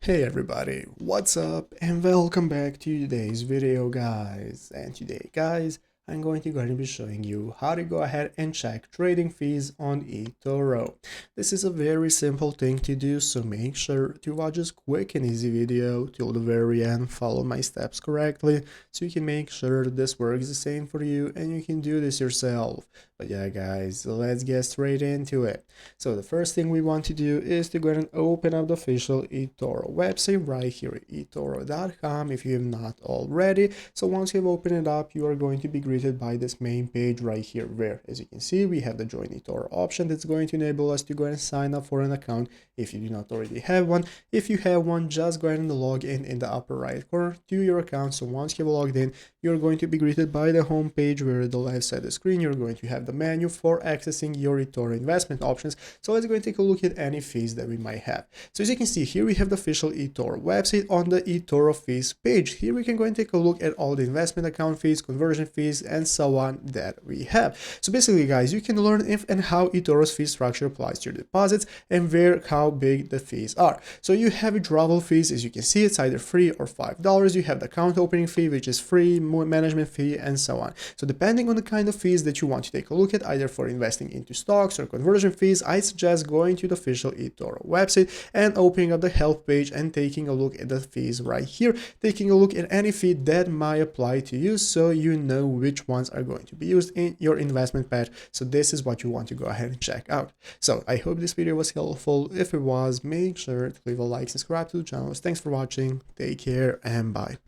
Hey everybody, what's up and welcome back to today's video guys. And today guys, I'm going to be showing you how to go ahead and check trading fees on eToro. This is a very simple thing to do, so make sure to watch this quick and easy video till the very end, follow my steps correctly so you can make sure this works the same for you and you can do this yourself. But yeah guys, let's get straight into it. So the first thing we want to do is to go ahead and open up the official eToro website right here, etoro.com, if you have not already. So once you've opened it up, you are going to be greeted by this main page right here, where, as you can see, we have the Join eToro option that's going to enable us to go ahead and sign up for an account if you do not already have one. If you have one, just go ahead and log in the upper right corner to your account. So once you've logged in, you're going to be greeted by the home page, where at the left side of the screen, you're going to have the menu for accessing your eToro investment options. So let's go and take a look at any fees that we might have. So as you can see here, we have the official eToro website. On the eToro fees page, here we can go and take a look at all the investment account fees, conversion fees, and so on that we have. So basically guys, you can learn if and how eToro's fee structure applies to your deposits and how big the fees are. So you have withdrawal fees, as you can see, it's either free or $5. You have the account opening fee, which is free, management fee, and so on. So depending on the kind of fees that you want to take a look at, either for investing into stocks or conversion fees, I suggest going to the official eToro website and opening up the help page and taking a look at the fees right here, taking a look at any fee that might apply to you so you know which ones are going to be used in your investment path. So this is what you want to go ahead and check out. So I hope this video was helpful. If it was, make sure to leave a like, subscribe to the channel. Thanks for watching, take care, and bye.